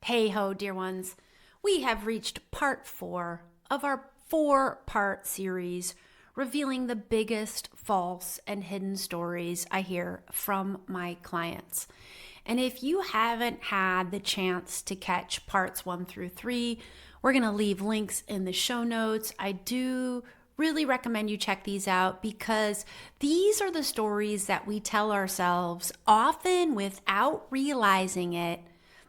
Hey ho, dear ones. We have reached part 4 of our 4-part series revealing the biggest false and hidden stories I hear from my clients. And if you haven't had the chance to catch parts 1 through 3, we're going to leave links in the show notes. I do really recommend you check these out because these are the stories that we tell ourselves, often without realizing it,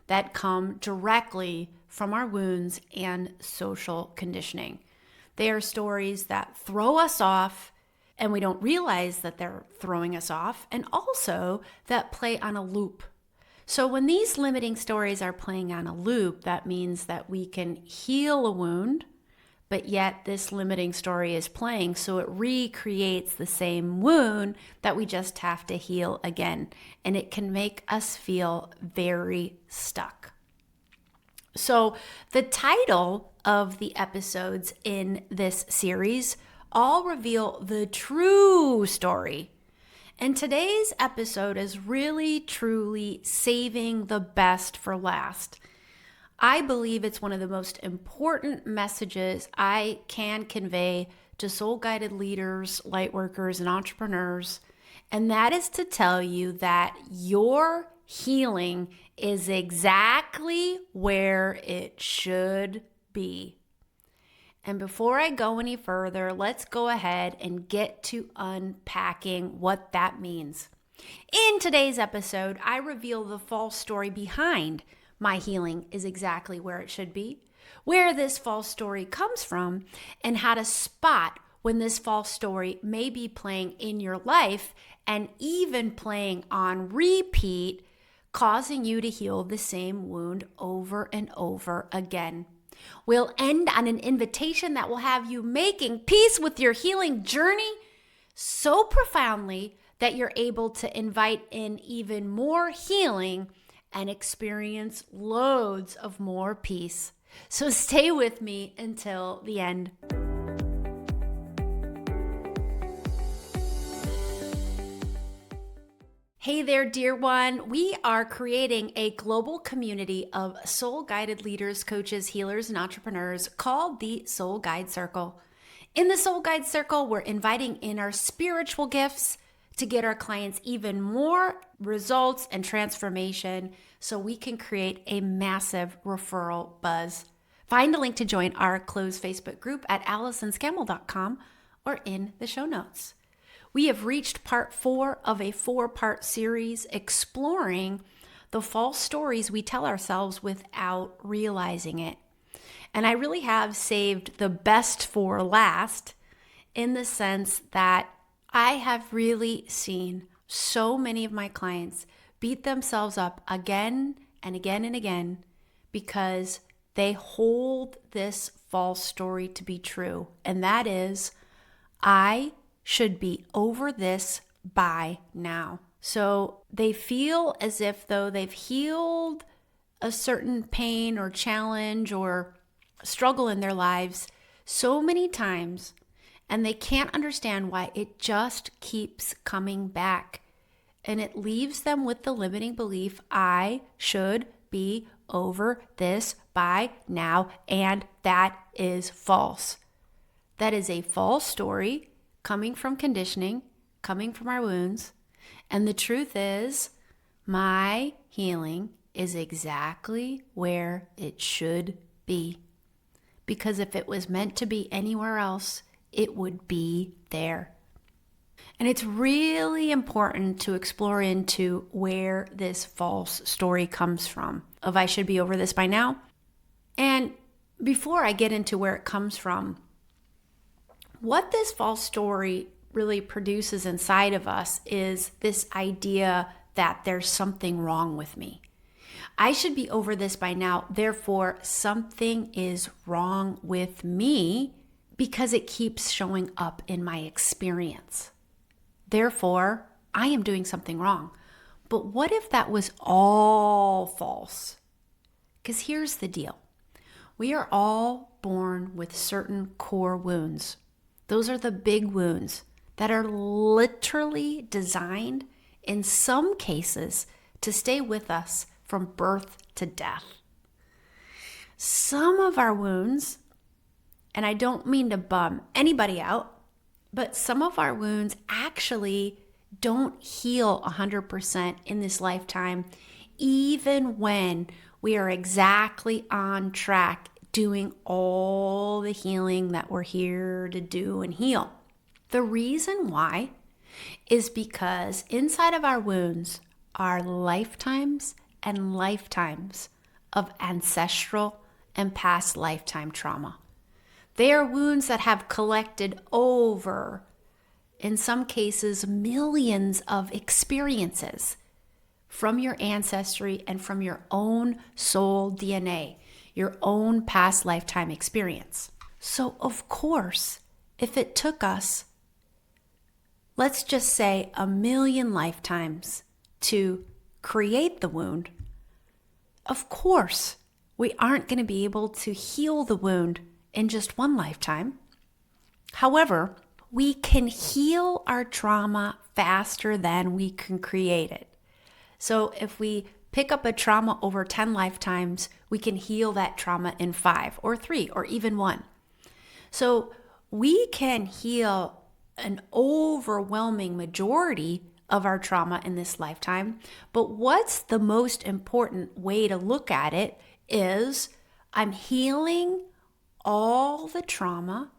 that come directly from our wounds and social conditioning. They are stories that throw us off and we don't realize that they're throwing us off, and also that play on a loop. So when these limiting stories are playing on a loop, that means that we can heal a wound, but yet this limiting story is playing, so it recreates the same wound that we just have to heal again. And it can make us feel very stuck. So the title of the episodes in this series all reveal the true story. And today's episode is really, truly saving the best for last. I believe it's one of the most important messages I can convey to soul-guided leaders, light workers, and entrepreneurs, and that is to tell you that your healing is exactly where it should be. And before I go any further, let's go ahead and get to unpacking what that means. In today's episode, I reveal the false story behind my healing is exactly where it should be, where this false story comes from, and how to spot when this false story may be playing in your life and even playing on repeat, causing you to heal the same wound over and over again. We'll end on an invitation that will have you making peace with your healing journey so profoundly that you're able to invite in even more healing and experience loads of more peace. So stay with me until the end. Hey there, dear one. We are creating a global community of soul-guided leaders, coaches, healers, and entrepreneurs called the Soul Guide Circle. In the Soul Guide Circle, we're inviting in our spiritual gifts to get our clients even more results and transformation so we can create a massive referral buzz. Find a link to join our closed Facebook group at AllisonScammell.com or in the show notes. We have reached part 4 of a 4-part series exploring the false stories we tell ourselves without realizing it. And I really have saved the best for last in the sense that I have really seen so many of my clients beat themselves up again and again and again because they hold this false story to be true. And that is, I should be over this by now. So they feel as if though they've healed a certain pain or challenge or struggle in their lives so many times, and they can't understand why it just keeps coming back. And it leaves them with the limiting belief, I should be over this by now. And that is false. That is a false story coming from conditioning, coming from our wounds. And the truth is, my healing is exactly where it should be. Because if it was meant to be anywhere else, it would be there. And it's really important to explore into where this false story comes from of I should be over this by now. And before I get into where it comes from, what this false story really produces inside of us is this idea that there's something wrong with me. I should be over this by now, therefore something is wrong with me because it keeps showing up in my experience. Therefore, I am doing something wrong. But what if that was all false? Because here's the deal. We are all born with certain core wounds. Those are the big wounds that are literally designed, in some cases, to stay with us from birth to death. Some of our wounds, and I don't mean to bum anybody out, but some of our wounds actually don't heal 100% in this lifetime, even when we are exactly on track doing all the healing that we're here to do and heal. The reason why is because inside of our wounds are lifetimes and lifetimes of ancestral and past lifetime trauma. They are wounds that have collected over, in some cases, millions of experiences from your ancestry and from your own soul DNA, your own past lifetime experience. So, of course, if it took us, let's just say, 1,000,000 lifetimes to create the wound, of course, we aren't going to be able to heal the wound in just one lifetime. However, we can heal our trauma faster than we can create it. So if we pick up a trauma over 10 lifetimes, we can heal that trauma in 5 or 3 or even 1. So we can heal an overwhelming majority of our trauma in this lifetime. But what's the most important way to look at it is I'm healing all the trauma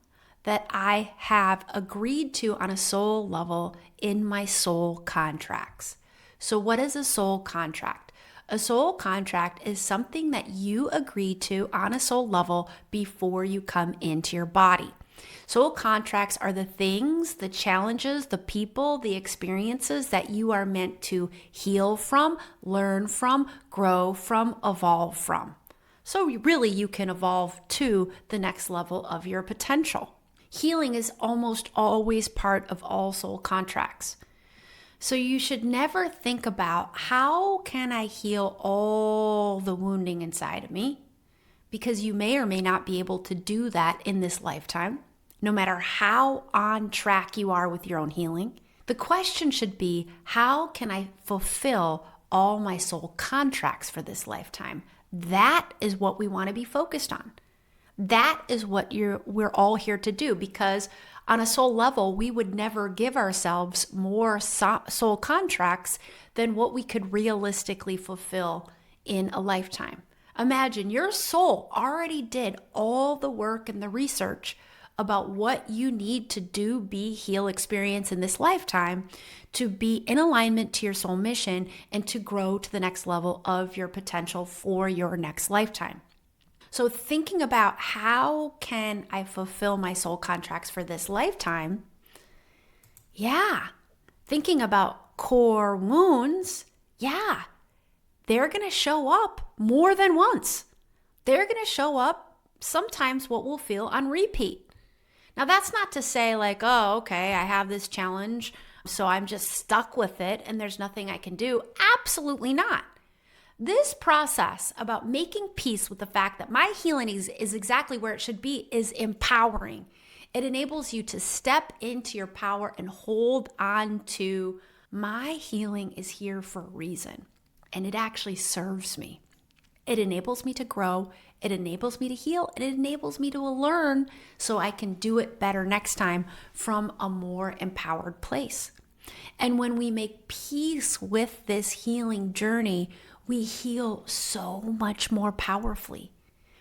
that I have agreed to on a soul level in my soul contracts. So what is a soul contract? A soul contract is something that you agree to on a soul level before you come into your body. Soul contracts are the things, the challenges, the people, the experiences that you are meant to heal from, learn from, grow from, evolve from. So really you can evolve to the next level of your potential. Healing is almost always part of all soul contracts. So you should never think about how can I heal all the wounding inside of me, because you may or may not be able to do that in this lifetime, no matter how on track you are with your own healing. The question should be, how can I fulfill all my soul contracts for this lifetime? That is what we want to be focused on. That is what we're all here to do, because on a soul level, we would never give ourselves more soul contracts than what we could realistically fulfill in a lifetime. Imagine your soul already did all the work and the research about what you need to do, be, heal, experience in this lifetime to be in alignment to your soul mission and to grow to the next level of your potential for your next lifetime. So thinking about how can I fulfill my soul contracts for this lifetime? Thinking about core wounds, they're going to show up more than once. They're going to show up sometimes what we'll feel on repeat. Now that's not to say like, oh, okay, I have this challenge, so I'm just stuck with it and there's nothing I can do. Absolutely not. This process about making peace with the fact that my healing is exactly where it should be is empowering. It enables you to step into your power and hold on to my healing is here for a reason. And it actually serves me. It enables me to grow. It enables me to heal. And it enables me to learn so I can do it better next time from a more empowered place. And when we make peace with this healing journey, we heal so much more powerfully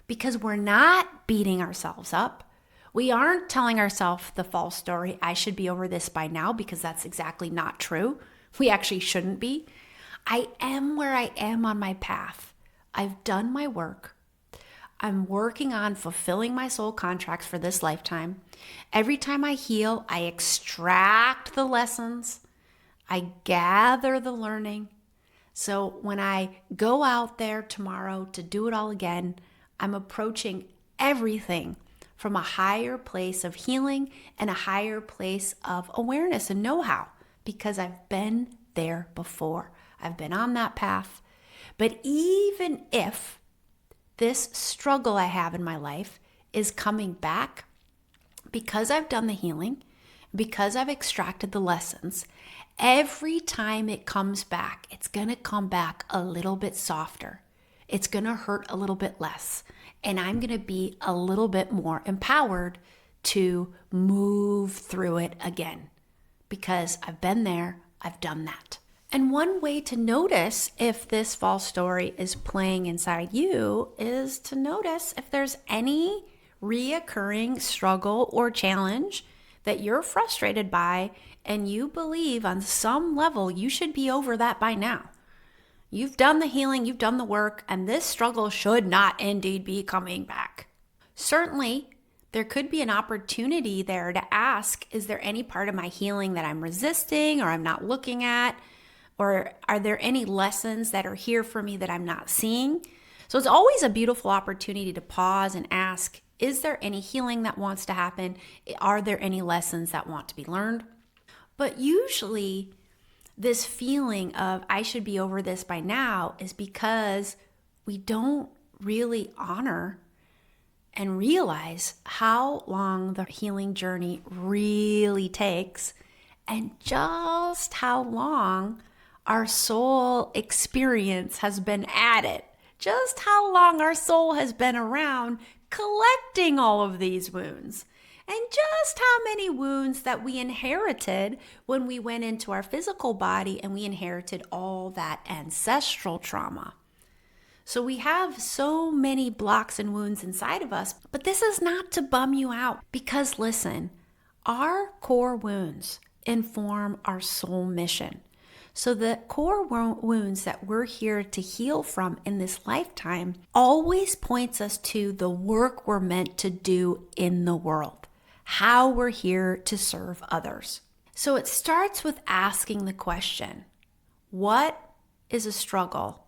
because we're not beating ourselves up. We aren't telling ourselves the false story, I should be over this by now, because that's exactly not true. We actually shouldn't be. I am where I am on my path. I've done my work. I'm working on fulfilling my soul contracts for this lifetime. Every time I heal, I extract the lessons. I gather the learning. So when I go out there tomorrow to do it all again, I'm approaching everything from a higher place of healing and a higher place of awareness and know-how, because I've been there before. I've been on that path. But even if this struggle I have in my life is coming back, because I've done the healing, because I've extracted the lessons, every time it comes back, it's going to come back a little bit softer. it's going to hurt a little bit less. And I'm going to be a little bit more empowered to move through it again because I've been there, I've done that. And one way to notice if this false story is playing inside you is to notice if there's any reoccurring struggle or challenge that you're frustrated by and you believe on some level you should be over that by now. You've done the healing, you've done the work, and this struggle should not indeed be coming back. Certainly, there could be an opportunity there to ask, is there any part of my healing that I'm resisting or I'm not looking at? Or are there any lessons that are here for me that I'm not seeing? So it's always a beautiful opportunity to pause and ask, is there any healing that wants to happen? Are there any lessons that want to be learned? But usually this feeling of I should be over this by now is because we don't really honor and realize how long the healing journey really takes and just how long our soul experience has been at it. Just how long our soul has been around collecting all of these wounds. And just how many wounds that we inherited when we went into our physical body and we inherited all that ancestral trauma. So we have so many blocks and wounds inside of us, but this is not to bum you out because listen, our core wounds inform our soul mission. So the core wounds that we're here to heal from in this lifetime always points us to the work we're meant to do in the world, how we're here to serve others. So it starts with asking the question, what is a struggle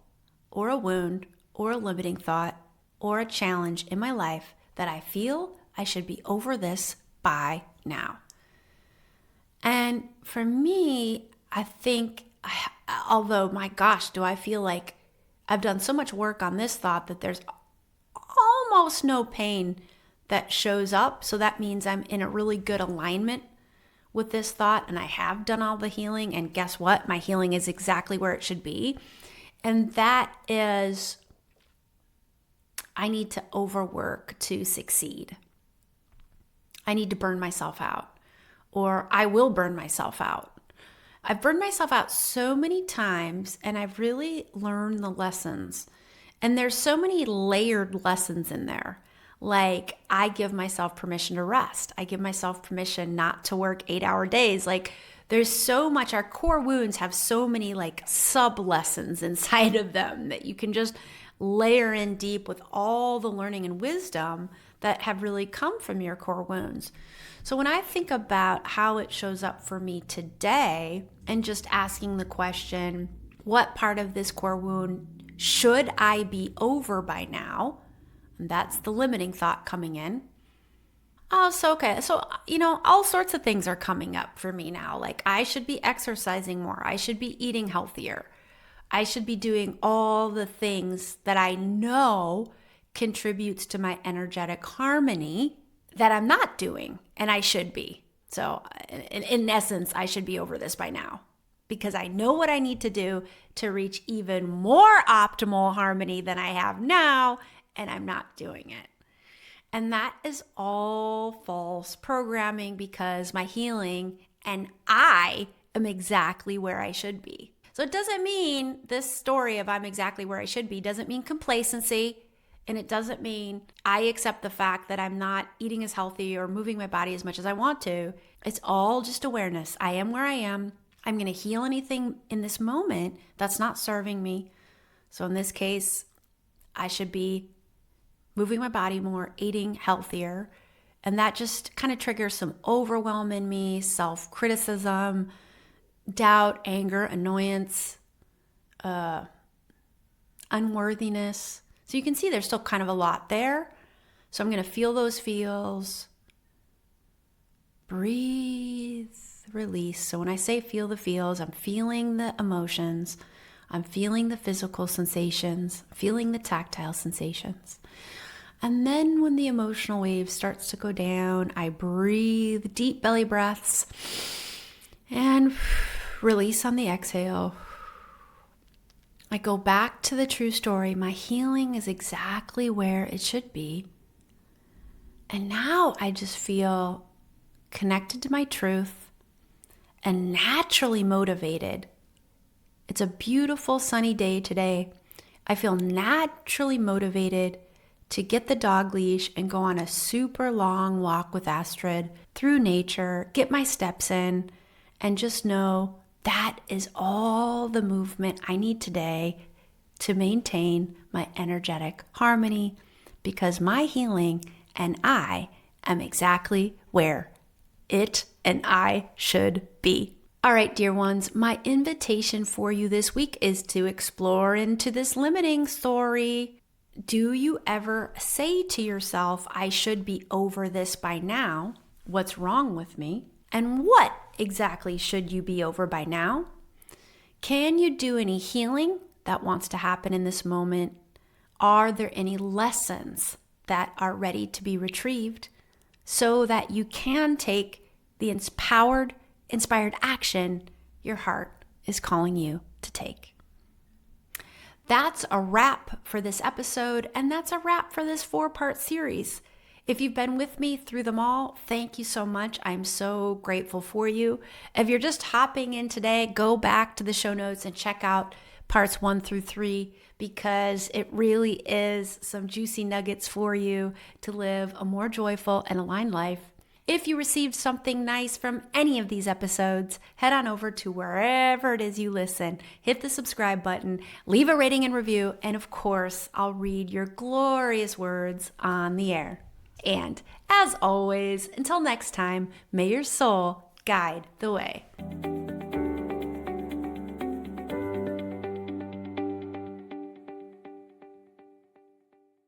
or a wound or a limiting thought or a challenge in my life that I feel I should be over this by now? And for me, I think, although my gosh, do I feel like I've done so much work on this thought that there's almost no pain that shows up. So that means I'm in a really good alignment with this thought and I have done all the healing. And guess what? My healing is exactly where it should be. And that is, I need to overwork to succeed. I need to burn myself out, or I will burn myself out. I've burned myself out so many times and I've really learned the lessons. And there's so many layered lessons in there. Like I give myself permission to rest. I give myself permission not to work 8-hour days. Like there's so much, our core wounds have so many like sub lessons inside of them that you can just layer in deep with all the learning and wisdom that have really come from your core wounds. So when I think about how it shows up for me today and just asking the question, what part of this core wound should I be over by now? And that's the limiting thought coming in. Oh, so okay. So, all sorts of things are coming up for me now. Like I should be exercising more. I should be eating healthier. I should be doing all the things that I know contributes to my energetic harmony that I'm not doing, and I should be. So in essence, I should be over this by now because I know what I need to do to reach even more optimal harmony than I have now, and I'm not doing it. And that is all false programming because my healing and I am exactly where I should be. So it doesn't mean this story of I'm exactly where I should be doesn't mean complacency. And it doesn't mean I accept the fact that I'm not eating as healthy or moving my body as much as I want to. It's all just awareness. I am where I am. I'm going to heal anything in this moment that's not serving me. So in this case, I should be moving my body more, eating healthier. And that just kind of triggers some overwhelm in me, self-criticism, doubt, anger, annoyance, unworthiness. So you can see there's still kind of a lot there. So I'm going to feel those feels. Breathe, release. So when I say feel the feels, I'm feeling the emotions. I'm feeling the physical sensations, feeling the tactile sensations. And then when the emotional wave starts to go down, I breathe deep belly breaths and release on the exhale. I go back to the true story. My healing is exactly where it should be. And now I just feel connected to my truth and naturally motivated. It's a beautiful sunny day today. I feel naturally motivated to get the dog leash and go on a super long walk with Astrid through nature, get my steps in, and just know that is all the movement I need today to maintain my energetic harmony, because my healing and I am exactly where it and I should be. All right, dear ones, my invitation for you this week is to explore into this limiting story. Do you ever say to yourself, I should be over this by now? What's wrong with me? And what exactly should you be over by now? Can you do any healing that wants to happen in this moment? Are there any lessons that are ready to be retrieved so that you can take the inspired action your heart is calling you to take? That's a wrap for this episode, and that's a wrap for this 4-part series. If you've been with me through them all, thank you so much. I'm so grateful for you. If you're just hopping in today, go back to the show notes and check out parts 1 through 3, because it really is some juicy nuggets for you to live a more joyful and aligned life. If you received something nice from any of these episodes, head on over to wherever it is you listen, hit the subscribe button, leave a rating and review, and of course, I'll read your glorious words on the air. And as always, until next time, may your soul guide the way.